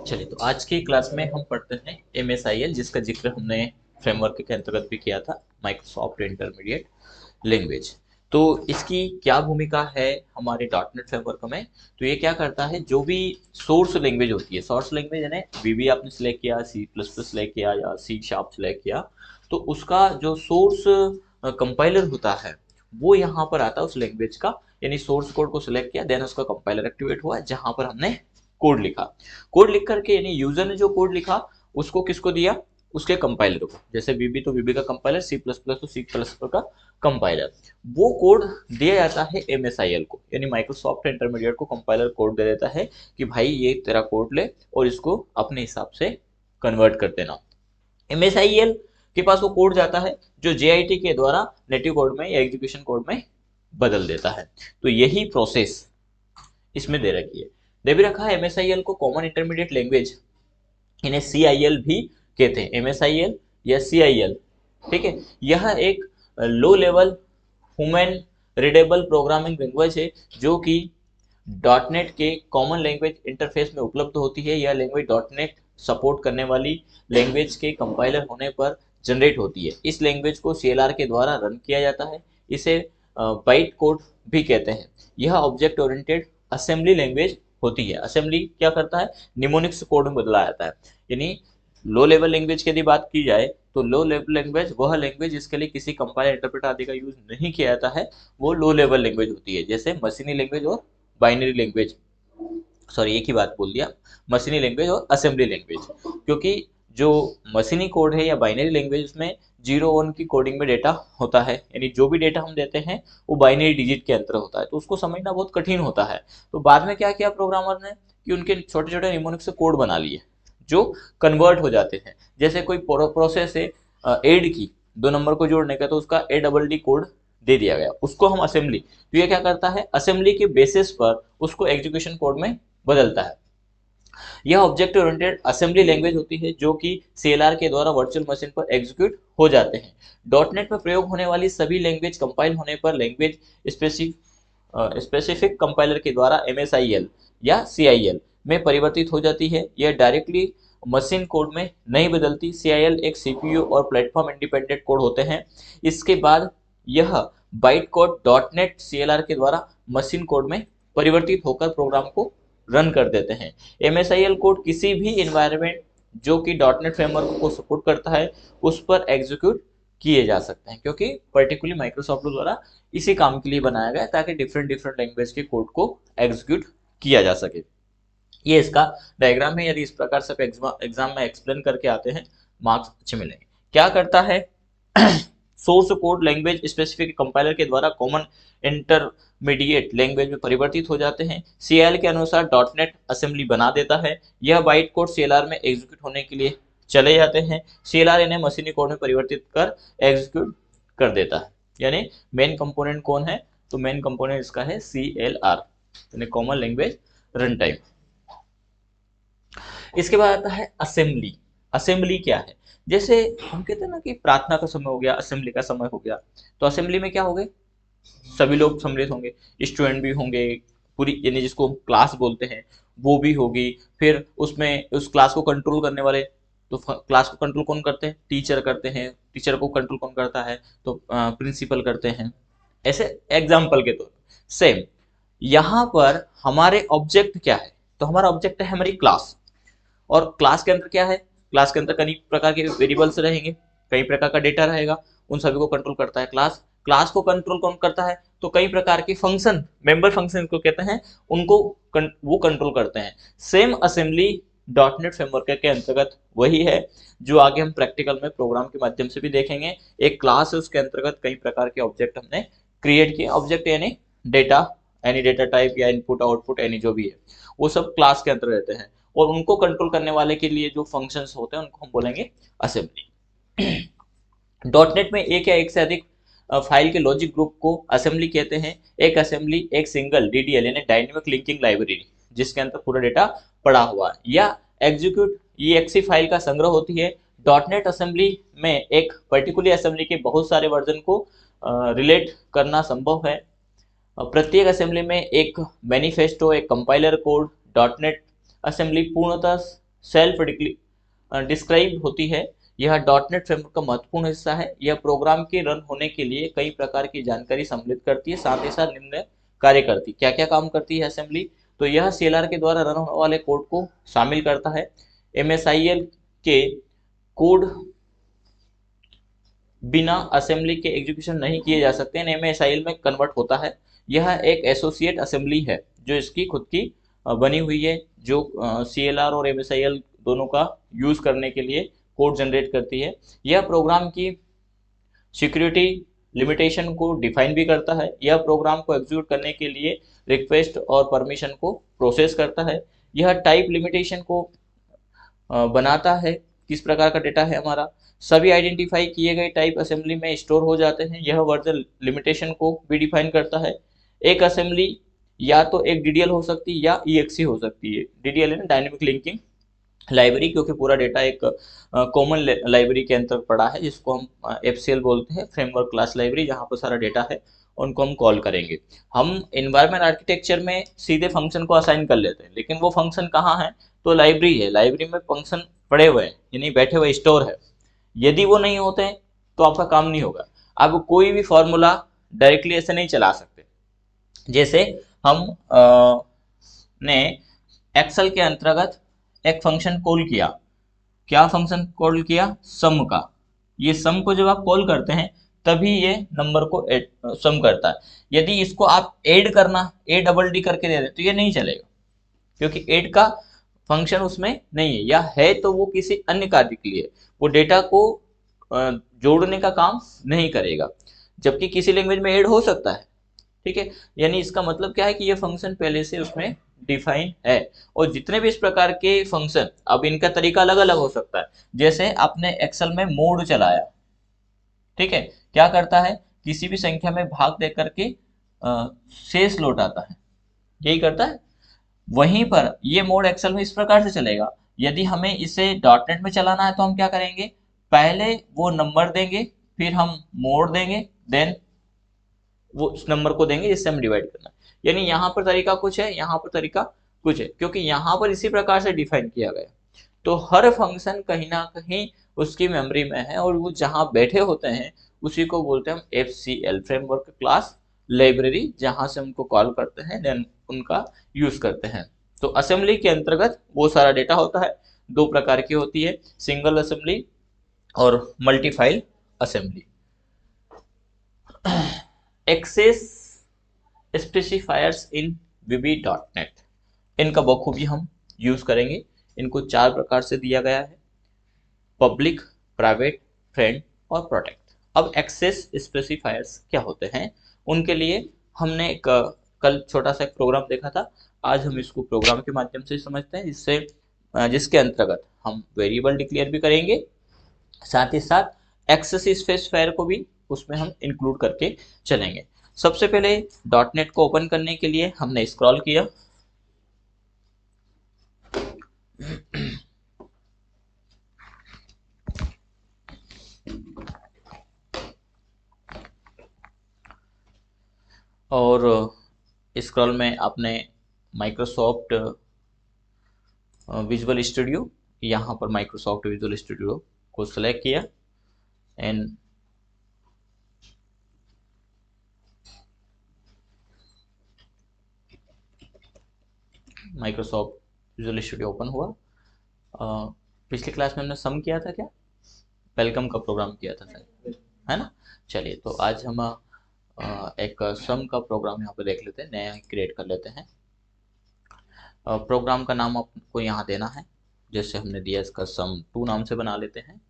चलिए, तो आज की क्लास में हम पढ़ते हैं MSIL, जिसका जिक्र हमने फ्रेमवर्क के अंतर्गत भी किया था, माइक्रोसॉफ्ट इंटरमीडिएट लैंग्वेज। तो इसकी क्या भूमिका है हमारे डॉटनेट फ्रेमवर्क में? तो ये क्या करता है, जो भी सोर्स लैंग्वेज होती है, सोर्स लैंग्वेज यानी VB आपने सेलेक्ट किया, C++ सेलेक्ट किया या C# सेलेक्ट किया, तो उसका जो सोर्स कंपाइलर होता है वो यहाँ पर आता है उस लैंग्वेज का। यानी सोर्स कोड को सिलेक्ट किया, देन उसका कंपाइलर एक्टिवेट हुआ जहां पर हमने कोड लिखा। कोड लिख करके यानी यूजर ने जो कोड लिखा उसको किसको दिया? उसके कंपाइलर को। जैसे VB तो VB का कंपाइलर, C++ तो C++ का कंपाइलर। वो कोड दिया जाता है MSIL को, यानी माइक्रोसॉफ्ट इंटरमीडिएट को कंपाइलर कोड दे देता है कि भाई ये तेरा कोड ले और इसको अपने हिसाब से कन्वर्ट कर देना। MSIL के पास वो कोड जाता है जो JIT के द्वारा नेटिव कोड में या एग्जीक्यूशन कोड में बदल देता है। तो यही प्रोसेस इसमें दे रखी है। दे भी रखा है MSIL को कॉमन इंटरमीडिएट लैंग्वेज, इन्हें CIL भी कहते हैं, MSIL या CIL। ठीक है, यह एक low level human readable programming language है जो कि डॉटनेट के कॉमन लैंग्वेज इंटरफेस में उपलब्ध होती है। यह लैंग्वेज डॉटनेट सपोर्ट करने वाली लैंग्वेज के कंपाइलर होने पर जनरेट होती है। इस लैंग्वेज को CLR के द्वारा रन किया जाता है। इसे बाइट कोड भी कहते हैं। यह ऑब्जेक्ट ओरिएंटेड असेंबली लैंग्वेज होती है। असेंबली क्या करता है? निमोनिक्स कोड में बदला जाता है। यानी लो लेवल लैंग्वेज की यदि बात की जाए तो लो लेवल लैंग्वेज वह लैंग्वेज जिसके लिए किसी कंपाइलर इंटरप्रेटर आदि का यूज नहीं किया जाता है, वो लो लेवल लैंग्वेज होती है। जैसे मशीनी लैंग्वेज और बाइनरी लैंग्वेज, सॉरी एक ही बात बोल दिया, मशीनी लैंग्वेज और असेंबली लैंग्वेज। क्योंकि जो मशीनी कोड है या बाइनरी लैंग्वेज, उसमें 0 1 की कोडिंग में डेटा होता है, यानी जो भी डेटा हम देते हैं वो बाइनरी डिजिट के अंतर होता है, तो उसको समझना बहुत कठिन होता है। तो बाद में क्या किया प्रोग्रामर ने कि उनके छोटे छोटे निमोनिक से कोड बना लिए जो कन्वर्ट हो जाते हैं। जैसे कोई प्रोसेस है एड की 2 नंबर को जोड़ने का, तो उसका ADD कोड दे दिया गया, उसको हम असेंबली। तो ये क्या करता है, असेंबली के बेसिस पर उसको एग्जीक्यूशन कोड में बदलता है। यह ऑब्जेक्ट ओरिएंटेड असेंबली लैंग्वेज होती है जो कि CLR के द्वारा वर्चुअल मशीन पर एग्जीक्यूट हो जाते हैं। डॉटनेट में प्रयोग होने वाली सभी लैंग्वेज कंपाइल होने पर लैंग्वेज स्पेसिफिक कंपाइलर के द्वारा MSIL या CIL में परिवर्तित हो जाती है। यह डायरेक्टली मशीन कोड में नहीं बदलती। CIL एक CPU और प्लेटफॉर्म इंडिपेंडेंट कोड होते हैं। इसके बाद यह बाइट कोड डॉटनेट CLR के द्वारा मशीन कोड में परिवर्तित होकर प्रोग्राम को रन कर देते हैं। MSIL कोड किसी भी इन्वायरमेंट जो कि डॉटनेट फ्रेमवर्क को सपोर्ट करता है उस पर एग्जीक्यूट किए जा सकते हैं, क्योंकि पर्टिकुलरली माइक्रोसॉफ्ट द्वारा इसी काम के लिए बनाया गया है ताकि डिफरेंट डिफरेंट लैंग्वेज के कोड को एग्जीक्यूट किया जा सके। ये इसका डायग्राम है। यदि इस प्रकार से एग्जाम में एक्सप्लेन करके आते हैं, मार्क्स अच्छे मिलेंगे। क्या करता है source code language specific compiler के द्वारा कॉमन इंटरमीडिएट लैंग्वेज में परिवर्तित हो जाते हैं। CIL के अनुसार डॉटनेट असेंबली बना देता है। यह बाइट कोड CLR में एग्जीक्यूट होने के लिए चले जाते हैं। CLR इन्हें मशीनी कोड में परिवर्तित कर एग्जीक्यूट कर देता है। यानी मेन कंपोनेंट कौन है? तो मेन कंपोनेंट इसका है CLR, यानी कॉमन लैंग्वेज रन टाइम। इसके बाद आता है असेंबली। असेंबली क्या है? जैसे हम कहते हैं ना कि प्रार्थना का समय हो गया, असेंबली का समय हो गया, तो असेंबली में क्या हो गए? सभी लोग सम्मिलित होंगे, स्टूडेंट भी होंगे, पूरी यानी जिसको हम क्लास बोलते हैं वो भी होगी। फिर उसमें उस क्लास को कंट्रोल करने वाले, तो क्लास को कंट्रोल कौन करते हैं? टीचर करते हैं। टीचर को कंट्रोल कौन करता है? तो प्रिंसिपल करते हैं। ऐसे एग्जाम्पल के तौर पर सेम यहाँ पर हमारे ऑब्जेक्ट क्या है? तो हमारा ऑब्जेक्ट है हमारी क्लास। और क्लास के अंदर क्या है? क्लास के अंदर कई प्रकार के वेरिएबल्स रहेंगे, कई प्रकार का डेटा रहेगा, उन सभी को कंट्रोल करता है क्लास। क्लास को कंट्रोल कौन करता है? तो कई प्रकार के फंक्शन, मेंबर फंक्शन को कहते हैं, उनको वो कंट्रोल करते हैं। सेम असेंबली डॉटनेट फ्रेमवर्क के अंतर्गत वही है जो आगे हम प्रैक्टिकल में प्रोग्राम के माध्यम से भी देखेंगे। एक क्लास है, उसके अंतर्गत कई प्रकार के ऑब्जेक्ट हमने क्रिएट किए। ऑब्जेक्ट यानी डेटा, एनी डेटा टाइप या इनपुट आउटपुट एनी जो भी है, वो सब क्लास के अंतर्गत रहते हैं। और उनको कंट्रोल करने वाले के लिए जो फंक्शंस होते हैं उनको हम बोलेंगे असेंबली। डॉटनेट में एक या एक से अधिक फाइल के लॉजिक ग्रुप को असेंबली कहते हैं। एक असेंबली एक सिंगल DDL यानी डायनेमिक लिंकिंग लाइब्रेरी, जिसके अंदर पूरा डेटा पड़ा हुआ है, या एग्जीक्यूट EXE फाइल का संग्रह होती है। डॉटनेट असेंबली में एक पर्टिकुलर असेंबली के बहुत सारे वर्जन को रिलेट करना संभव है। प्रत्येक असेंबली में एक मैनिफेस्टो, एक कंपाइलर कोड, डॉटनेट असेंबली पूर्णतः सेल्फ डिस्क्राइब होती है। यह डॉटनेट फ्रेमवर्क का महत्वपूर्ण हिस्सा है। यह प्रोग्राम के रन होने के लिए कई प्रकार की जानकारी सम्मिलित करती है, साथ ही साथ निम्न कार्य करती है। क्या क्या काम करती है असेंबली? तो यह सीएलआर के द्वारा रन होने वाले कोड को शामिल करता है। एमएसआईएल के कोड बिना असेंबली के एग्जीक्यूशन नहीं किए जा सकते, एमएसआईएल में कन्वर्ट होता है। यह एक एसोसिएट असेंबली है जो इसकी खुद की बनी हुई है, जो सीएलआर और एमएसआईएल दोनों का यूज करने के लिए कोड जनरेट करती है। यह प्रोग्राम की सिक्योरिटी लिमिटेशन को डिफाइन भी करता है। यह प्रोग्राम को एग्जीक्यूट करने के लिए रिक्वेस्ट और परमिशन को प्रोसेस करता है। यह टाइप लिमिटेशन को बनाता है, किस प्रकार का डेटा है हमारा। सभी आइडेंटिफाई किए गए टाइप असेंबली में स्टोर हो जाते हैं। यह वर्जन लिमिटेशन को भी डिफाइन करता है। एक असेंबली या तो एक डीडीएल हो सकती है या ईएक्सी हो सकती है। डीडीएल है ना, डायनेमिक लिंकिंग लाइब्रेरी, क्योंकि पूरा डेटा एक कॉमन लाइब्रेरी के अंतर्गत पड़ा है, जिसको हम एफसीएल बोलते हैं, फ्रेमवर्क क्लास लाइब्रेरी, जहाँ पर सारा डेटा है उनको हम कॉल करेंगे। हम इन्वायरमेंट आर्किटेक्चर में सीधे फंक्शन को असाइन कर लेते हैं, लेकिन वो फंक्शन कहाँ है? तो लाइब्रेरी है, लाइब्रेरी में फंक्शन पड़े हुए हैं, यानी बैठे हुए स्टोर है। यदि वो नहीं होते हैं तो आपका काम नहीं होगा। आप कोई भी फॉर्मूला डायरेक्टली ऐसे नहीं चला सकते। जैसे हम ने एक्सेल के अंतर्गत एक फंक्शन कॉल किया। क्या फंक्शन कॉल किया? सम का। ये सम को जब आप कॉल करते हैं तभी ये नंबर को सम करता है। यदि इसको आप ऐड करना, ए डबल डी करके दे दे, तो ये नहीं चलेगा, क्योंकि ऐड का फंक्शन उसमें नहीं है, या है तो वो किसी अन्य कार्य के लिए, वो डेटा को जोड़ने का काम नहीं करेगा। जबकि किसी लैंग्वेज में ऐड हो सकता है, ठीक है। यानी इसका मतलब क्या है कि ये फंक्शन पहले से उसमें डिफाइन है। और जितने भी इस प्रकार के फंक्शन, अब इनका तरीका अलग अलग हो सकता है। जैसे आपने एक्सेल में मोड चलाया, ठीक है, क्या करता है? किसी भी संख्या में भाग दे करके शेष लौटाता है, यही करता है। वहीं पर ये मोड एक्सेल में इस प्रकार से चलेगा। यदि हमें इसे डॉटनेट में चलाना है तो हम क्या करेंगे? पहले वो नंबर देंगे, फिर हम मोड देंगे, देन वो उस नंबर को देंगे जिससे हम डिवाइड करना है। यानी यहाँ पर तरीका कुछ है, यहाँ पर तरीका कुछ है, क्योंकि यहाँ पर इसी प्रकार से डिफाइन किया गया। तो हर फंक्शन कहीं ना कहीं उसकी मेमोरी में है, और वो जहाँ बैठे होते हैं उसी को बोलते हैं हम एफसीएल, फ्रेमवर्क क्लास लाइब्रेरी, जहाँ से उनको कॉल करते हैं, देन उनका यूज करते हैं। तो असेंबली के अंतर्गत वो सारा डेटा होता है। दो प्रकार की होती है, सिंगल असेंबली और मल्टीफाइल असेंबली। एक्सेस स्पेसिफायर्स इन VB.NET, इनका बखूबी हम यूज करेंगे। इनको चार प्रकार से दिया गया है: पब्लिक, प्राइवेट, फ्रेंड और प्रोटेक्ट। अब एक्सेस स्पेसिफायर्स क्या होते हैं, उनके लिए हमने एक कल छोटा सा एक प्रोग्राम देखा था। आज हम इसको प्रोग्राम के माध्यम से समझते हैं, जिसके अंतर्गत हम वेरिएबल डिक्लेयर भी करेंगे, साथ ही साथ एक्सेस स्पेसिफायर को भी उसमें हम इंक्लूड करके चलेंगे। सबसे पहले डॉटनेट को ओपन करने के लिए हमने स्क्रॉल किया, और स्क्रॉल में आपने माइक्रोसॉफ्ट विजुअल स्टूडियो, यहाँ पर माइक्रोसॉफ्ट विजुअल स्टूडियो को सिलेक्ट किया and Microsoft visual studio open हुआ। पिछली क्लास में हमने सम किया था, क्या वेलकम का प्रोग्राम किया था सर, है ना। चलिए, तो आज हम एक सम का प्रोग्राम यहाँ पे देख लेते हैं, नया क्रिएट कर लेते हैं। प्रोग्राम का नाम आपको यहाँ देना है, जैसे हमने दिया इसका sum2 नाम से बना लेते हैं,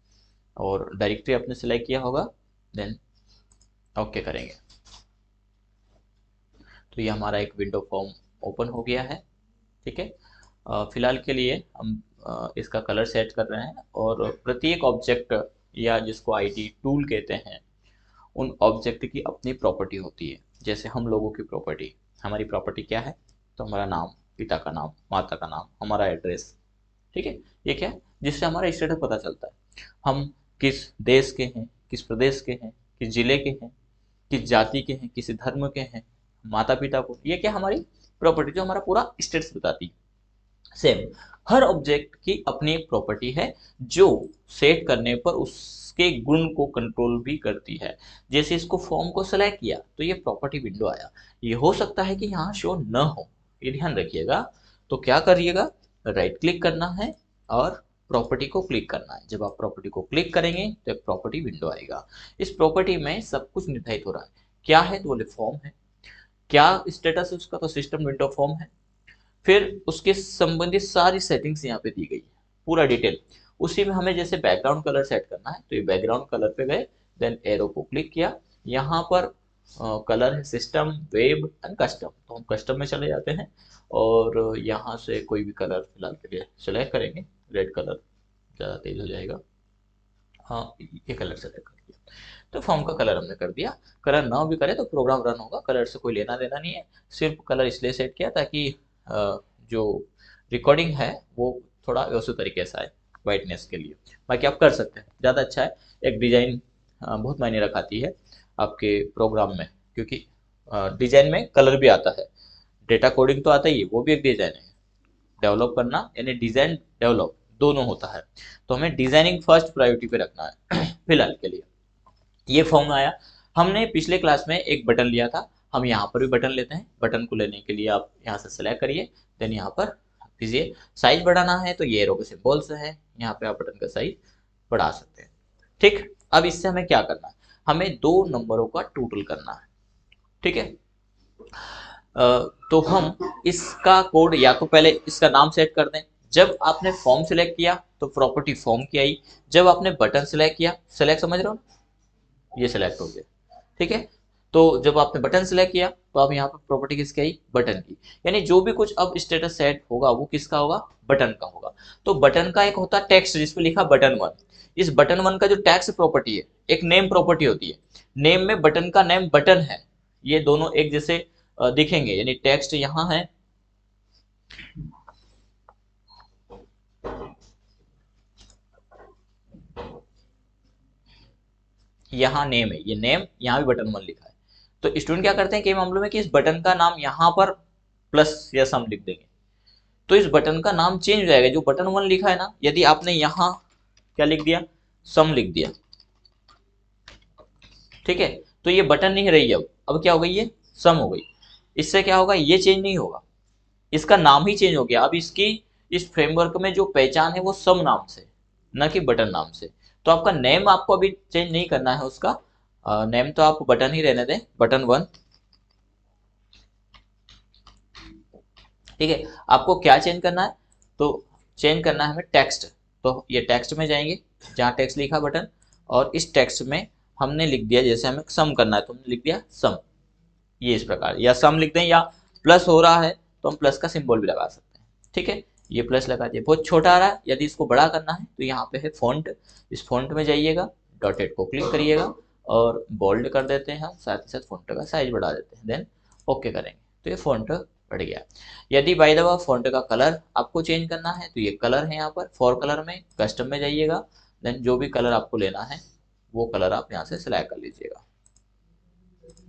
और डायरेक्टरी आपने सिलेक्ट किया होगा, देन ओके करेंगे। तो ये हमारा एक विंडो फॉर्म ओपन हो गया है, ठीक है। फिलहाल के लिए हम इसका कलर सेट कर रहे हैं, और प्रत्येक ऑब्जेक्ट या जिसको आईडी टूल कहते हैं, उन ऑब्जेक्ट की अपनी प्रॉपर्टी होती है। जैसे हम लोगों की प्रॉपर्टी, हमारी प्रॉपर्टी क्या है? तो हमारा नाम, पिता का नाम, माता का नाम, हमारा एड्रेस, ठीक है। ये क्या है? जिससे हमारा स्टेटस पता चलता है, हम किस देश के हैं, किस प्रदेश के हैं, किस जिले के हैं, किस जाति के हैं, किस धर्म के हैं, माता पिता को, ये क्या हमारी प्रॉपर्टी जो हमारा पूरा स्टेटस बताती है। सेम हर ऑब्जेक्ट की अपनी एक प्रॉपर्टी है जो सेट करने पर उसके गुण को कंट्रोल भी करती है। जैसे इसको फॉर्म को सेलेक्ट किया तो ये प्रॉपर्टी विंडो आया। ये हो सकता है कि यहाँ शो न हो, ये ध्यान रखिएगा। तो क्या करिएगा, राइट क्लिक करना है और प्रॉपर्टी को क्लिक करना है। जब आप प्रॉपर्टी को क्लिक करेंगे तो एक प्रॉपर्टी विंडो आएगा। इस प्रॉपर्टी में सब कुछ निर्धारित हो रहा है। क्या है तो बोले फॉर्म है। क्या स्टेटस है उसका, तो सिस्टम विंडो फॉर्म है। फिर उसके संबंधित सारी सेटिंग्स यहाँ पे दी गई है, पूरा डिटेल। उसी में हमें जैसे बैकग्राउंड कलर सेट करना है तो ये बैकग्राउंड कलर पे गए, देन एरो को क्लिक किया। यहाँ पर कलर है सिस्टम, वेब एंड कस्टम, तो हम कस्टम में चले जाते हैं और यहाँ से कोई भी कलर फिलहाल के लिए सेलेक्ट करेंगे। रेड कलर ज़्यादा तेज हो जाएगा, हाँ ये कलर सेलेक्ट कर दिया। तो फॉर्म का कलर हमने कर दिया। कलर ना भी करे तो प्रोग्राम रन होगा, कलर से कोई लेना देना नहीं है। सिर्फ कलर इसलिए सेट किया ताकि जो रिकॉर्डिंग है वो थोड़ा व्यवस्थित तरीके से आए वाइटनेस के लिए। बाकी आप कर सकते हैं, ज़्यादा अच्छा है। एक डिजाइन बहुत मायने रखाती है आपके प्रोग्राम में, क्योंकि डिजाइन में कलर भी आता है, डेटा कोडिंग तो आता ही है, वो भी एक डिजाइन है। डेवलप करना यानी डिजाइन डेवलप दोनों होता है। तो हमें डिजाइनिंग फर्स्ट प्रायोरिटी पे रखना है फिलहाल के लिए। ये फॉर्म आया। हमने पिछले क्लास में एक बटन लिया था, हम यहाँ पर भी बटन लेते हैं। बटन को लेने के लिए आप यहाँ से सेलेक्ट करिए, देन यहाँ पर दीजिए। साइज बढ़ाना है तो ये एरो के सिंबल से है, यहाँ पे आप बटन का साइज बढ़ा सकते हैं। ठीक, अब इससे हमें क्या करना है, हमें दो नंबरों का टोटल करना है। ठीक है, तो हम इसका कोड या तो पहले इसका नाम सेट कर दें। जब आपने फॉर्म सिलेक्ट किया तो प्रॉपर्टी फॉर्म की आई। जब आपने बटन सिलेक्ट किया, सेलेक्ट समझ रहे हो, ये सिलेक्ट हो गया। ठीक है, तो जब आपने बटन सिलेक्ट किया तो आप यहाँ पर प्रॉपर्टी किसकी आई, बटन की। यानी जो भी कुछ अब स्टेटस सेट होगा वो किसका होगा, बटन का होगा। तो बटन का एक होता है टेक्स्ट जिसपे लिखा बटन 1। इस बटन 1 का जो टेक्स्ट प्रॉपर्टी है, एक नेम प्रॉपर्टी होती है। नेम में बटन का नेम बटन है, ये दोनों एक जैसे दिखेंगे। यानी टेक्स्ट यहाँ है, यहाँ नेम है, ये नेम, यहाँ भी बटन 1 लिखा है। तो स्टूडेंट क्या करते हैं कई मामलों में कि इस बटन का नाम यहाँ पर प्लस या सम लिख देंगे, तो इस बटन का नाम चेंज हो जाएगा। जो बटन 1 लिखा है ना, यदि आपने यहाँ क्या लिख दिया, सम लिख दिया, ठीक है, तो ये बटन नहीं रही। अब क्या हो गई, ये सम हो गई। इससे क्या होगा, ये चेंज नहीं होगा, इसका नाम ही चेंज हो गया। अब इसकी इस फ्रेमवर्क में जो पहचान है वो सम नाम से, न कि बटन नाम से। तो आपका नेम आपको अभी चेंज नहीं करना है, उसका नेम तो आप बटन ही रहने दें, बटन 1। ठीक है, आपको क्या चेंज करना है, तो चेंज करना है हमें टेक्स्ट। तो ये टेक्स्ट में जाएंगे, जहाँ टेक्स्ट लिखा बटन, और इस टेक्स्ट में हमने लिख दिया, जैसे हमें सम करना है तो हमने लिख दिया सम, ये इस प्रकार। या सम लिख दें, या प्लस हो रहा है तो हम प्लस का सिंबल भी लगा सकते हैं। ठीक है, ये प्लस लगा दिए। बहुत छोटा आ रहा है, यदि इसको बड़ा करना है तो यहाँ पे है फॉन्ट, इस फॉन्ट में जाइएगा, डॉटेड को क्लिक करिएगा और बोल्ड कर देते हैं हम, साथ ही साथ फॉन्ट का साइज बढ़ा देते हैं, देन ओके करेंगे तो ये फॉन्ट बढ़ गया। यदि बाय द वे फॉन्ट का कलर आपको चेंज करना है तो ये कलर है, यहाँ पर फॉर कलर में कस्टम में जाइएगा, देन जो भी कलर आपको लेना है वो कलर आप यहाँ से सिलेक्ट कर लीजिएगा।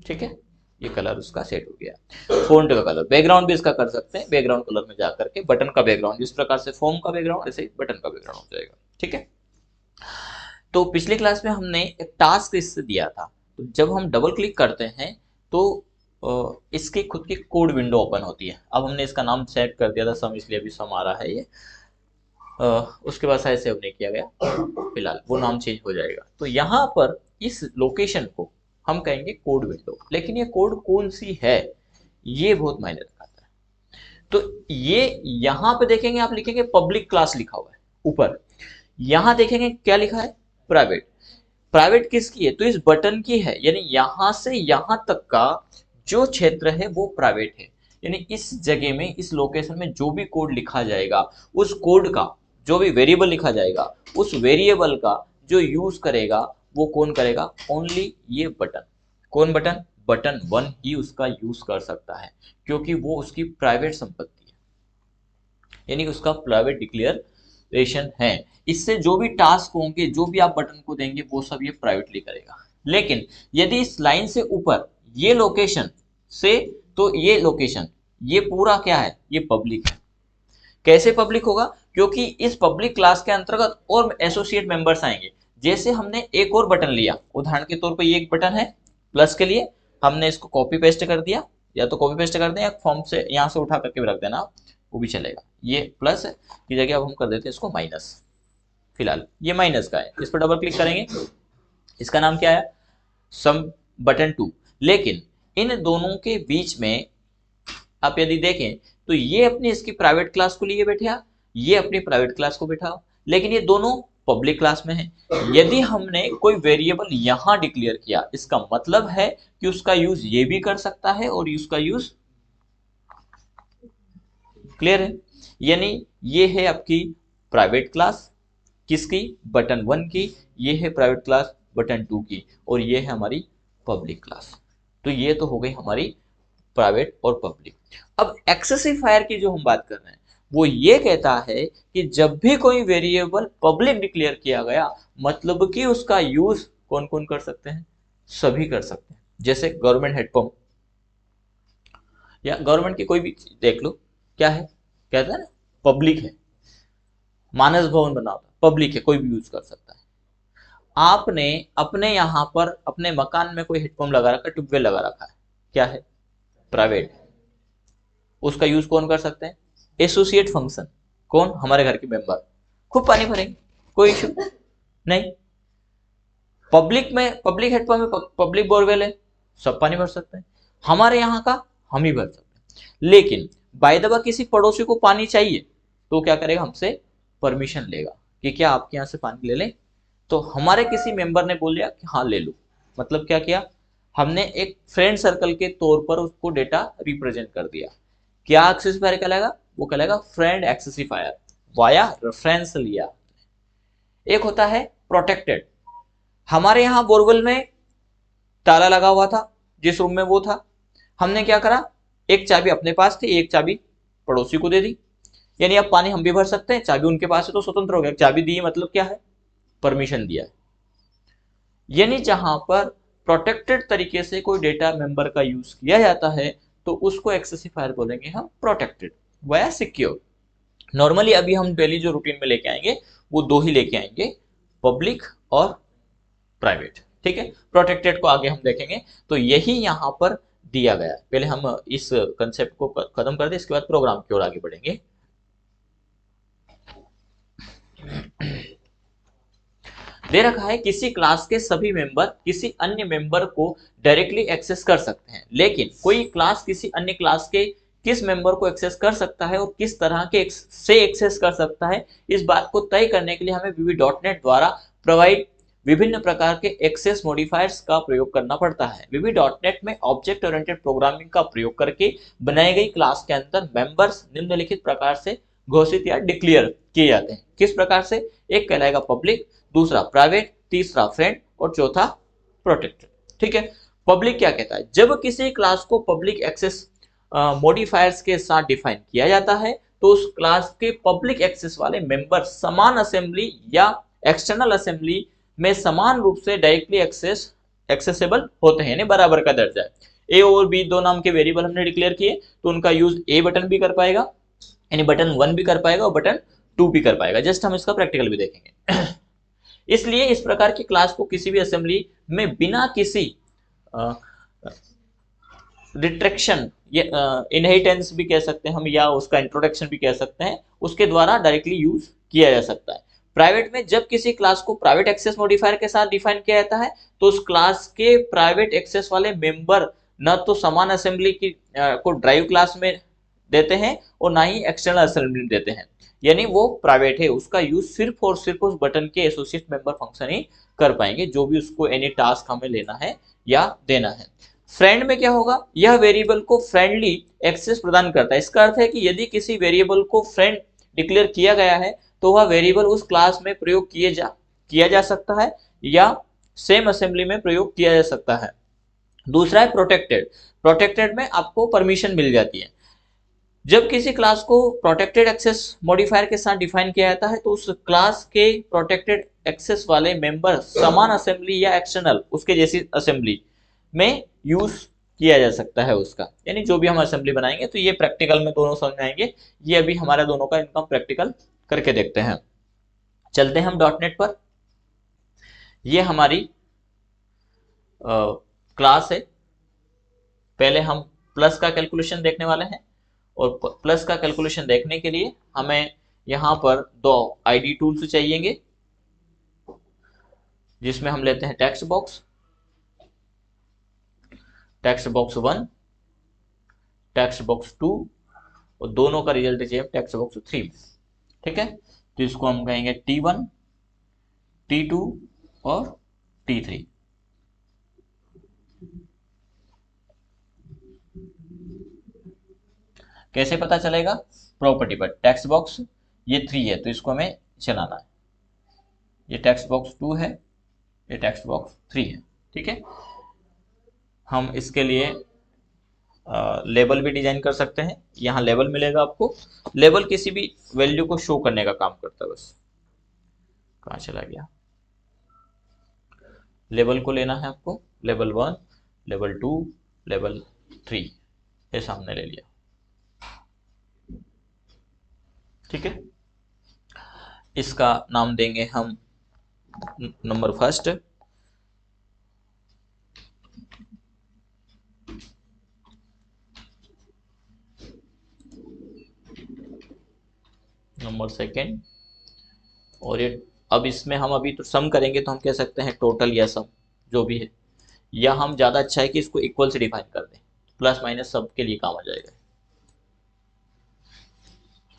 ठीक है, ये कलर उसका सेट हो गया। फॉन्ट का कलर, बैकग्राउंड भी इसका कर सकते हैं। बैकग्राउंड कलर में जाकर के बटन का बैकग्राउंड, जिस प्रकार से फॉर्म का बैकग्राउंड ऐसे ही बटन का बैकग्राउंड हो जाएगा। ठीक है, तो पिछले क्लास में हमने एक टास्क इससे दिया था। तो जब हम डबल क्लिक करते हैं तो इसकी खुद की कोड विंडो ओपन होती है। अब हमने इसका नाम सेट कर दिया था सम, इसलिए अभी सम आ रहा है ये। उसके बाद शायद सेव नहीं किया गया, फिलहाल वो नाम चेंज हो जाएगा। तो यहाँ पर इस लोकेशन को हम कहेंगे कोड विंडो। लेकिन ये कोड कौन सी है, ये बहुत मायने रखता है। तो ये यहाँ पे देखेंगे, आप लिखेंगे पब्लिक क्लास लिखा हुआ है ऊपर, यहाँ देखेंगे क्या लिखा है, प्राइवेट। प्राइवेट किसकी है, तो इस बटन की है। यानी यहाँ से यहाँ तक का जो क्षेत्र है वो प्राइवेट है। यानी इस जगह में, इस लोकेशन में जो भी कोड लिखा जाएगा, उस कोड का जो भी वेरिएबल लिखा जाएगा, उस वेरिएबल का जो यूज करेगा वो कौन करेगा, ओनली ये बटन। कौन बटन, बटन 1 ही उसका यूज कर सकता है, क्योंकि वो उसकी प्राइवेट संपत्ति है, यानी उसका प्राइवेट डिक्लेरेशन है। इससे जो भी टास्क होंगे, जो भी आप बटन को देंगे, वो सब ये प्राइवेटली करेगा। लेकिन यदि इस लाइन से ऊपर ये लोकेशन से, तो ये लोकेशन, ये पूरा क्या है, ये पब्लिक है। कैसे पब्लिक होगा? क्योंकि इस पब्लिक क्लास के अंतर्गत और एसोसिएट मेंबर्स आएंगे। जैसे हमने एक और बटन लिया, उदाहरण के तौर पर ये एक बटन है प्लस के लिए, हमने इसको कॉपी पेस्ट कर दिया, या तो कॉपी पेस्ट कर दें या फॉर्म से यहाँ से उठा करके भी रख देना, वो भी चलेगा। ये प्लस की जगह अब हम कर देते हैं इसको माइनस। फिलहाल ये माइनस का है, इस पर डबल क्लिक करेंगे, इसका नाम क्या है? सम बटन 2। लेकिन इन दोनों के बीच में आप यदि देखें तो ये अपनी इसकी प्राइवेट क्लास को लिए बैठा, ये अपनी प्राइवेट क्लास को बैठा, लेकिन ये दोनों पब्लिक क्लास में है। यदि हमने कोई वेरिएबल यहां डिक्लेयर किया, इसका मतलब है कि उसका यूज ये भी कर सकता है और उसका यूज, क्लियर है? यानी ये है आपकी प्राइवेट क्लास किसकी? बटन 1 की। ये है प्राइवेट क्लास बटन 2 की, और ये है हमारी पब्लिक क्लास। तो ये तो हो गई हमारी प्राइवेट और पब्लिक। अब एक्सेसिफायर की जो हम बात कर रहे हैं वो ये कहता है कि जब भी कोई वेरिएबल पब्लिक डिक्लेयर किया गया, मतलब कि उसका यूज कौन कौन कर सकते हैं? सभी कर सकते हैं। जैसे गवर्नमेंट हेडपंप या गवर्नमेंट की कोई भी चीज देख लो, क्या है? कहता है ना पब्लिक है। मानस भवन बना होता, पब्लिक है, कोई भी यूज कर सकता है। आपने अपने यहां पर अपने मकान में कोई हेडपंप लगा रखा है, ट्यूबवेल लगा रखा है, क्या है? प्राइवेट। उसका यूज कौन कर सकते हैं? Associate function. कौन? हमारे घर के मेंबर। खूब पानी भरेंगे, कोई इश्यू नहीं। पब्लिक में, पब्लिक हेडपंप में पब्लिक बोरवेल है, सब पानी भर सकते हैं। हमारे यहाँ का हम ही भर सकते हैं। लेकिन बाय द वे किसी पड़ोसी को पानी चाहिए तो क्या करेगा? हमसे परमिशन लेगा कि क्या आपके यहाँ से पानी ले लें? तो हमारे किसी मेंबर ने बोल दिया कि हाँ ले लो, मतलब क्या किया? हमने एक फ्रेंड सर्कल के तौर पर उसको डेटा रिप्रेजेंट कर दिया। क्या एक्सेसिफायर कहलाएगा? वो कहलाएगा फ्रेंड एक्सेसिफायर, वाया रेफरेंस लिया। एक होता है प्रोटेक्टेड। हमारे यहाँ बोरवेल में ताला लगा हुआ था, जिस रूम में वो था, हमने क्या करा? एक चाबी अपने पास थी, एक चाबी पड़ोसी को दे दी। यानी अब पानी हम भी भर सकते हैं, चाबी उनके पास है तो स्वतंत्र हो गया। चाबी दी मतलब क्या है? परमिशन दिया है। यानी जहां पर प्रोटेक्टेड तरीके से कोई डेटा मेंबर का यूज किया जाता है तो उसको एक्सेसिफायर बोलेंगे हम प्रोटेक्टेड वाया सिक्योर। नॉर्मली अभी हम डेली जो रूटीन में लेके आएंगे वो दो ही लेके आएंगे, पब्लिक और प्राइवेट। ठीक है, प्रोटेक्टेड को आगे हम देखेंगे। तो यही यहां पर दिया गया। पहले हम इस कंसेप्ट को खत्म कर दें, इसके बाद प्रोग्राम की ओर आगे बढ़ेंगे। दे रखा है किसी क्लास के सभी मेंबर किसी अन्य मेंबर को डायरेक्टली एक्सेस कर सकते हैं, लेकिन कोई क्लास किसी अन्य क्लास के किस मेंबर को एक्सेस कर सकता है और किस तरह के से एक्सेस कर सकता है, इस बात को तय करने के लिए हमें VB.NET द्वारा प्रोवाइड विभिन्न प्रकार के एक्सेस मॉडिफायर्स का प्रयोग करना पड़ता है। VB.NET में ऑब्जेक्ट ओरिएंटेड प्रोग्रामिंग का प्रयोग करके बनाई गई क्लास के अंदर मेंबर्स निम्नलिखित प्रकार से घोषित या डिक्लेयर किए जाते हैं। किस प्रकार से? एक कहलाएगा पब्लिक, दूसरा प्राइवेट, तीसरा फ्रेंड और चौथा प्रोटेक्टेड। ठीक है, पब्लिक क्या कहता है? जब किसी क्लास को पब्लिक एक्सेस मॉडिफायर्स के साथ डिफाइन किया जाता है तो उस क्लास के पब्लिक एक्सेस वाले मेंबर समान असेंबली या एक्सटर्नल असेंबली में समान रूप से डायरेक्टली एक्सेसिबल होते हैं, यानी बराबर का दर्जा है। ए और बी दो नाम के वेरिएबल हमने डिक्लेयर किए तो उनका यूज ए बटन भी कर पाएगा, यानी बटन 1 भी कर पाएगा और बटन 2 भी कर पाएगा। जस्ट हम इसका प्रैक्टिकल भी देखेंगे। इसलिए इस प्रकार की क्लास को किसी भी असेंबली में बिना किसी रिट्रैक्शन, इनहेरिटेंस भी कह सकते हैं हम, या उसका इंट्रोडक्शन भी कह सकते हैं, उसके द्वारा डायरेक्टली यूज किया जा सकता है। प्राइवेट में जब किसी क्लास को प्राइवेट एक्सेस मॉडिफायर के साथ डिफाइन किया जाता है तो उस क्लास के प्राइवेट एक्सेस वाले मेंबर न तो समान असेंबली की को ड्राइव क्लास में देते हैं और ना ही एक्सटर्नल असेंबली देते हैं, यानी वो प्राइवेट है, उसका यूज सिर्फ और सिर्फ उस बटन के एसोसिएट मेंबर फंक्शन ही कर पाएंगे, जो भी उसको एनी टास्क हमें लेना है या देना है। फ्रेंड में क्या होगा? यह वेरिएबल को फ्रेंडली एक्सेस प्रदान करता है। इसका अर्थ है कि यदि किसी वेरिएबल को फ्रेंड डिक्लेयर किया गया है तो वह वेरिएबल उस क्लास में प्रयोग किया जा सकता है या सेम असेंबली में प्रयोग किया जा सकता है। दूसरा है प्रोटेक्टेड। प्रोटेक्टेड में आपको परमिशन मिल जाती है। जब किसी क्लास को प्रोटेक्टेड एक्सेस मॉडिफायर के साथ डिफाइन किया जाता है तो उस क्लास के प्रोटेक्टेड एक्सेस वाले मेंबर समान असेंबली या एक्सटर्नल उसके जैसी असेंबली में यूज किया जा सकता है उसका, यानी जो भी हम असेंबली बनाएंगे तो ये प्रैक्टिकल में दोनों समझ में आएंगे। ये अभी हमारा दोनों का इनका प्रैक्टिकल करके देखते हैं। चलते हैं हम डॉट नेट पर। ये हमारी क्लास है। पहले हम प्लस का कैलकुलेशन देखने वाले हैं, और प्लस का कैलकुलेशन देखने के लिए हमें यहाँ पर दो आईडी टूल्स चाहिएंगे, जिसमें हम लेते हैं टेक्स्ट बॉक्स 1, टेक्स्ट बॉक्स 2, और दोनों का रिजल्ट चाहिए टेक्स्ट बॉक्स 3 में। ठीक है, तो इसको हम कहेंगे T1, T2 और T3। कैसे पता चलेगा? प्रॉपर्टी पर टेक्स्ट बॉक्स ये 3 है तो इसको हमें चलाना है, ये टेक्स्ट बॉक्स 2 है, ये टेक्स्ट बॉक्स 3 है। ठीक है, हम इसके लिए लेबल भी डिजाइन कर सकते हैं। यहाँ लेबल मिलेगा आपको। लेबल किसी भी वैल्यू को शो करने का काम करता है। बस कहाँ चला गया? लेबल को लेना है आपको, लेबल 1, लेबल 2, लेबल 3, ये सामने ले लिया। ठीक है, इसका नाम देंगे हम नंबर फर्स्ट, नंबर सेकेंड, और ये अब इसमें हम अभी तो सम करेंगे तो हम कह सकते हैं टोटल या सम जो भी है, या हम ज़्यादा अच्छा है कि इसको इक्वल से डिफाइन कर दें, प्लस माइनस सब के लिए काम आ जाएगा।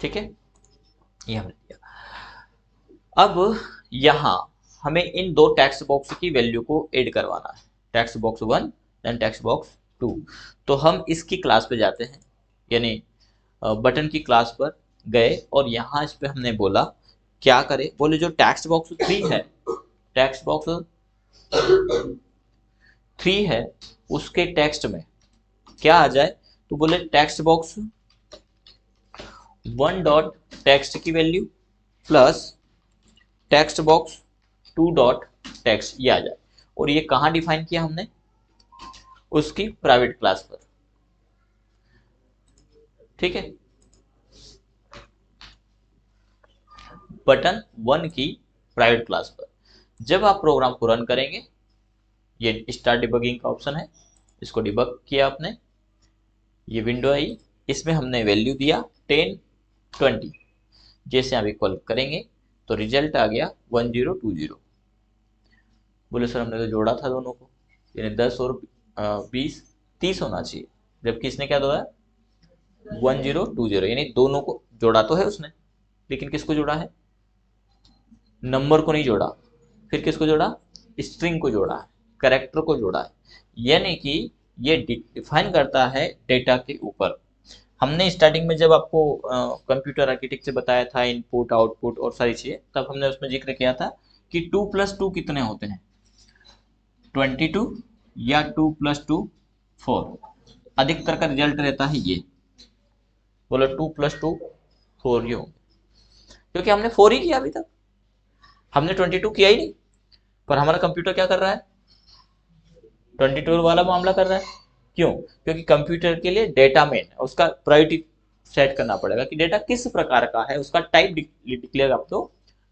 ठीक है, ये हमने किया। अब यहाँ हमें इन दो टेक्स्ट बॉक्स की वैल्यू को ऐड करवाना है, text box 1 and text box 2। तो हम इसकी क्लास पे जाते हैं, यानी बटन की क्लास पर गए, और यहाँ इस पे हमने बोला क्या करें, बोले जो टेक्स्ट बॉक्स 3 है, टेक्स्ट बॉक्स 3 है उसके टेक्स्ट में क्या आ जाए, तो बोले टेक्स्ट बॉक्स 1 डॉट टेक्स्ट की value plus text box 2 dot text ये आ जाए। और ये कहाँ डिफाइन किया हमने? उसकी प्राइवेट क्लास पर। ठीक है, बटन 1 की प्राइवेट क्लास पर। जब आप प्रोग्राम को रन करेंगे, ये स्टार्ट डिबगिंग का ऑप्शन है, इसको डिबग किया आपने, ये विंडो आई, इसमें हमने वैल्यू दिया 10, 20। जैसे आप इक्वल करेंगे तो रिजल्ट आ गया 1020। बोले सर हमने तो जोड़ा था दोनों को, यानी 10 और 20 30 होना चाहिए, जबकि इसने क्या जोड़ा? 1020, यानी दोनों को जोड़ा तो है उसने, लेकिन किसको जोड़ा है? नंबर को नहीं जोड़ा। फिर किसको जोड़ा? स्ट्रिंग को जोड़ा है, कैरेक्टर को जोड़ा है। यानी कि ये डिफाइन करता है डेटा के ऊपर। हमने स्टार्टिंग में जब आपको कंप्यूटर आर्किटेक्चर बताया था, इनपुट आउटपुट और सारी चीजें, तब हमने उसमें जिक्र किया था कि 2 + 2 कितने होते हैं? 22, या 2 + 2 4। अधिकतर का रिजल्ट रहता है ये, बोलो 2 + 2 4 ही होंगे, क्योंकि हमने 4 ही किया अभी तक, हमने 22 किया ही नहीं। पर हमारा कंप्यूटर क्या कर रहा है? 22 वाला मामला कर रहा है। क्यों? क्योंकि कंप्यूटर के लिए डेटा मेन है, उसका प्रायोरिटी सेट करना पड़ेगा कि डेटा किस प्रकार का है, उसका टाइप डिक्लेयर आपको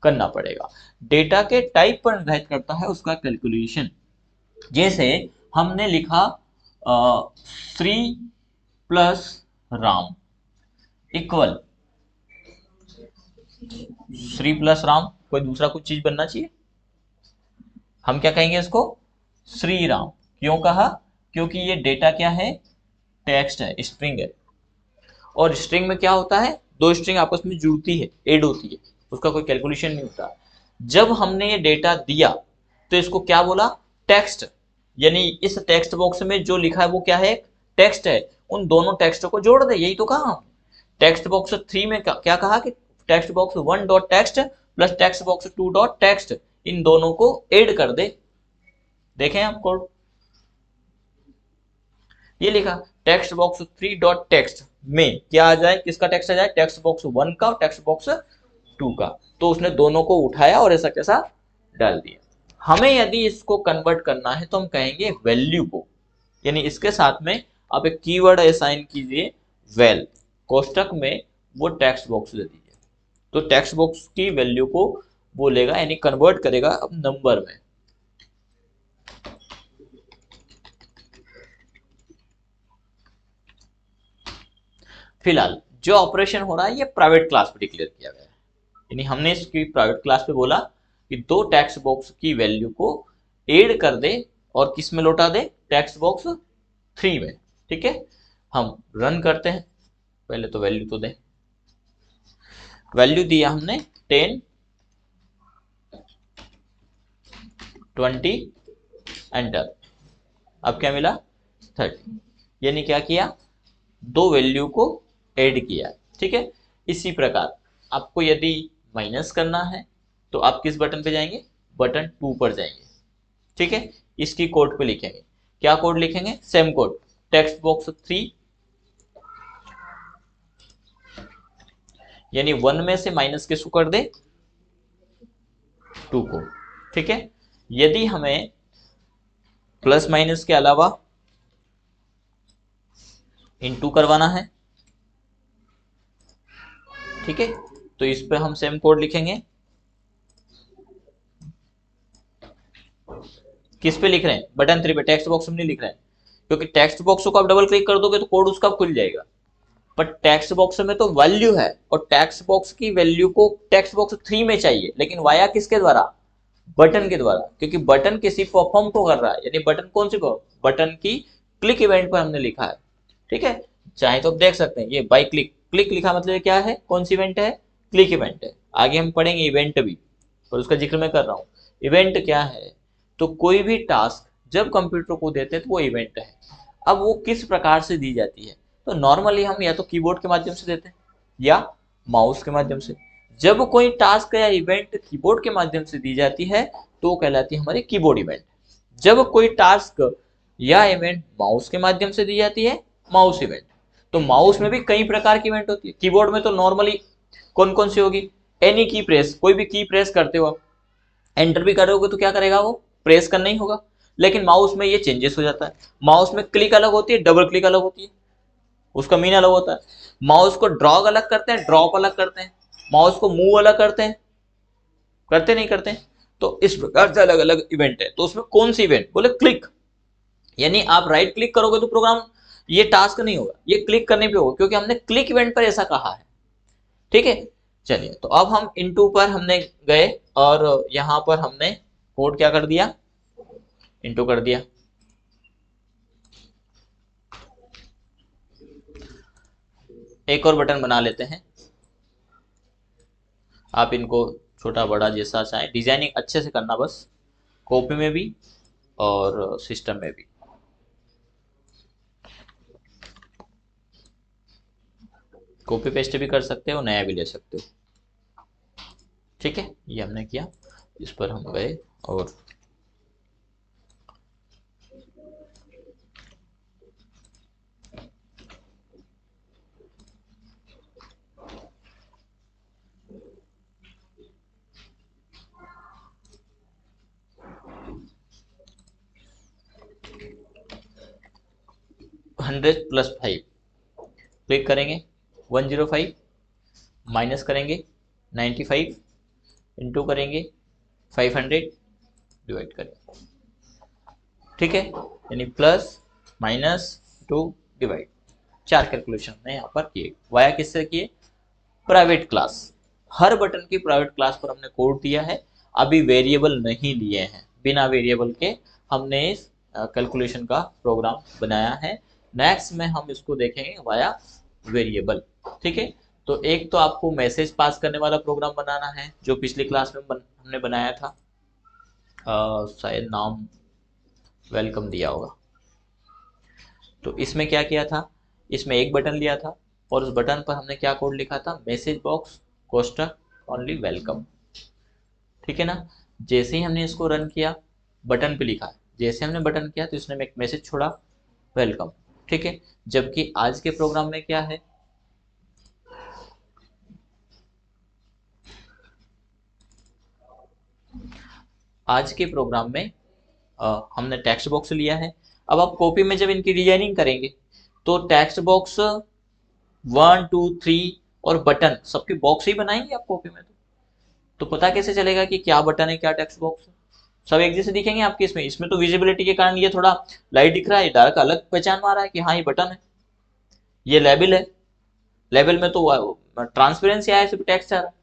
करना पड़ेगा। डेटा के टाइप पर निर्धारित करता है उसका कैलकुलेशन। जैसे हमने लिखा 3 + राम इक्वल 3 + राम, कोई दूसरा कुछ चीज बनना चाहिए। हम क्या कहेंगे इसको? श्री राम। क्यों कहा? क्योंकि ये डेटा क्या है? टेक्स्ट है, स्ट्रिंग है। और स्ट्रिंग में क्या होता है? दो स्ट्रिंग आपस में जुड़ती है, ऐड होती है, उसका कोई कैलकुलेशन नहीं होता। जब हमने ये डेटा दिया तो इसको क्या बोला? टेक्स्ट। यानी इस टेक्स्ट बॉक्स में जो लिखा है वो क्या है? टेक्स्ट है। उन दोनों टेक्स्ट को जोड़ दे, यही तो कहा। टेक्स्ट बॉक्स 3 में क्या कहा कि text box 1 dot text plus text box 2 dot text, इन दोनों को ऐड कर दे। देखें आप कोड, ये लिखा टेक्स्ट बॉक्स 3 डॉट टेक्स्ट में क्या आ जाए? किसका टेक्स्ट आ जाए? टेक्स्ट बॉक्स 1 का और टेक्स्ट बॉक्स 2 का। तो उसने दोनों को उठाया और ऐसा कैसा डाल दिया। हमें यदि इसको कन्वर्ट करना है तो हम कहेंगे वैल्यू को, यानी इसके साथ में आप एक कीवर्ड असाइन कीजिए वेल, कोष्टक में वो टेक्स्ट बॉक्स दे दीजिए, तो टेक्स्ट बॉक्स की वैल्यू को वो लेगा, यानी कन्वर्ट करेगा अब नंबर में। फिलहाल जो ऑपरेशन हो रहा है ये प्राइवेट क्लास पे डिक्लेयर किया गया है, यानी हमने इसकी प्राइवेट क्लास पे बोला कि दो टेक्स्ट बॉक्स की वैल्यू को ऐड कर दे और किस में लौटा दे, टेक्स्ट बॉक्स 3 में। ठीक है, हम रन करते हैं, पहले तो वैल्यू तो दें, वैल्यू दिया हमने 10 20, एंटर, अब क्या मिला 30, यानी क्या किया, दो वैल्यू को ऐड किया। ठीक है, इसी प्रकार आपको यदि माइनस करना है तो आप किस बटन पे जाएंगे, बटन 2 पर जाएंगे। ठीक है, इसकी कोड पे लिखेंगे, क्या कोड लिखेंगे, सेम कोड, टेक्स्ट बॉक्स 3, यानी 1 में से माइनस किसको कर दे, 2 को। ठीक है, यदि हमें प्लस माइनस के अलावा इनटू करवाना है, ठीक है, तो इस पे हम सेम कोड लिखेंगे, किस पे लिख रहे हैं, बटन 3 पे, टेक्स्ट बॉक्स में नहीं लिख रहे हैं, क्योंकि टेक्स्ट बॉक्स को आप डबल क्लिक कर दोगे तो कोड उसका खुल जाएगा, पर टेक्स्ट बॉक्स में तो वैल्यू है और टेक्स्ट बॉक्स की वैल्यू को टेक्स्ट बॉक्स 3 में चाहिए, लेकिन वाया किसके द्वारा, बटन के द्वारा, क्योंकि बटन किसी परफॉर्म को कर रहा है, यानी बटन कौन सी को, बटन की क्लिक इवेंट पर हमने लिखा है। ठीक है, चाहे तो आप देख सकते हैं, ये बाय क्लिक, क्लिक लिखा मतलब क्या है, कौन सी इवेंट है, क्लिक इवेंट है। आगे हम पढ़ेंगे इवेंट भी, और उसका जिक्र मैं कर रहा हूँ। इवेंट क्या है, तो कोई भी टास्क जब कंप्यूटर को देते हैं तो वो इवेंट है। अब वो किस प्रकार से दी जाती है, तो नॉर्मली हम या तो कीबोर्ड के माध्यम से देते हैं या माउस के माध्यम से। जब कोई टास्क या इवेंट कीबोर्ड के माध्यम से दी जाती है तो कहलाती है हमारी कीबोर्ड इवेंट। जब कोई टास्क या इवेंट माउस के माध्यम से दी जाती है, माउस इवेंट। तो माउस में भी कई प्रकार की इवेंट होती है, कीबोर्ड में तो नॉर्मली कौन कौन सी होगी, एनी की प्रेस, कोई भी की प्रेस करते हो, एंटर भी करोगे तो क्या करेगा, वो प्रेस करना ही होगा। लेकिन माउस में ये चेंजेस हो जाता है, माउस में क्लिक अलग होती है, डबल क्लिक अलग होती है, उसका मीन अलग होता है। माउस को ड्रॉग अलग करते हैं, ड्रॉप अलग करते हैं, माउस को मूव अलग करते हैं, करते नहीं करते हैं। तो इस प्रकार से अलग अलग इवेंट है। तो उसमें कौन सी इवेंट, बोले क्लिक, यानी आप राइट क्लिक करोगे तो प्रोग्राम ये टास्क नहीं होगा, ये क्लिक करने पे होगा, क्योंकि हमने क्लिक इवेंट पर ऐसा कहा है। ठीक है, चलिए, तो अब हम इनटू पर हमने गए और यहां पर हमने कोड क्या कर दिया, इनटू कर दिया। एक और बटन बना लेते हैं, आप इनको छोटा बड़ा जैसा चाहे, डिजाइनिंग अच्छे से करना बस, कॉपी में भी और सिस्टम में भी। कॉपी पेस्ट भी कर सकते हो, नया भी ले सकते हो। ठीक है, ये हमने किया, इस पर हम गए और हंड्रेड प्लस 5 क्लिक करेंगे, 105, माइनस करेंगे 95, इंटू करेंगे 500, डिवाइड करेंगे। ठीक है, यानी plus minus two divide, 4 calculation हमने यहाँ पर किए। वाया किससे किए, प्राइवेट क्लास, हर बटन की प्राइवेट क्लास पर हमने कोड दिया है, अभी वेरिएबल नहीं लिए हैं, बिना वेरिएबल के हमने इस कैलकुलेशन का प्रोग्राम बनाया है। नेक्स्ट में हम इसको देखेंगे वाया वेरिएबल। ठीक है, तो एक तो आपको मैसेज पास करने वाला प्रोग्राम बनाना है, जो पिछली क्लास में हमने बनाया था, शायद नाम वेलकम दिया होगा। तो इसमें क्या किया था, इसमें एक बटन लिया था और उस बटन पर हमने क्या कोड लिखा था, मैसेज बॉक्स कोष्टक ओनली वेलकम। ठीक है ना, जैसे ही हमने इसको रन किया, बटन पे लिखा, जैसे हमने बटन किया तो इसने एक मैसेज छोड़ा, वेलकम। ठीक है, जबकि आज के प्रोग्राम में क्या है, आज के प्रोग्राम में हमने टेक्स्ट बॉक्स लिया है, अब आप कॉपी में जब इनकी डिजाइनिंग करेंगे तो टेक्स्ट बॉक्स 1 2 3 और बटन सबके बॉक्स ही बनाएंगे आप कॉपी में। तो पता कैसे चलेगा कि क्या बटन है क्या टेक्स्ट बॉक्स है? सब एक जैसे दिखेंगे आपके। इसमें इसमें तो विजिबिलिटी के कारण ये थोड़ा लाइट दिख रहा है, डार्क अलग पहचान में आ रहा है कि हाँ ये बटन है, ये लेबल है। लेबल में तो ट्रांसपेरेंसी आया, सिर्फ टेक्स्ट आ रहा है।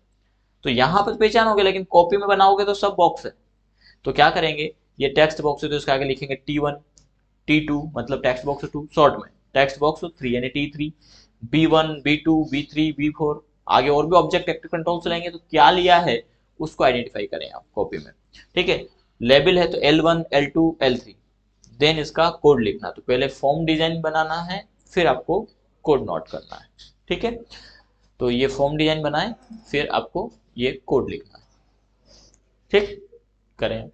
तो यहाँ पर पहचानोगे, लेकिन कॉपी में बनाओगे तो सब बॉक्स है। तो क्या करेंगे, ये टेक्स्ट बॉक्स है तो इसके आगे लिखेंगे T1 T2, मतलब टेक्स्ट बॉक्स 2 शॉर्ट में, टेक्स्ट बॉक्स 3 यानी T3, B1 B2 B3 B4। आगे और भी ऑब्जेक्ट एक्टिव कंट्रोल से लेंगे तो क्या लिया है उसको आइडेंटिफाई करें आप कॉपी में। ठीक है, लेबल है तो L1 L2 L3, देन इसका कोड लिखना। तो पहले फॉर्म डिजाइन बनाना है, फिर आपको कोड नोट करना है। ठीक है, तो ये फॉर्म डिजाइन बनाए, फिर आपको ये कोड लिखना है। ठीक, करें।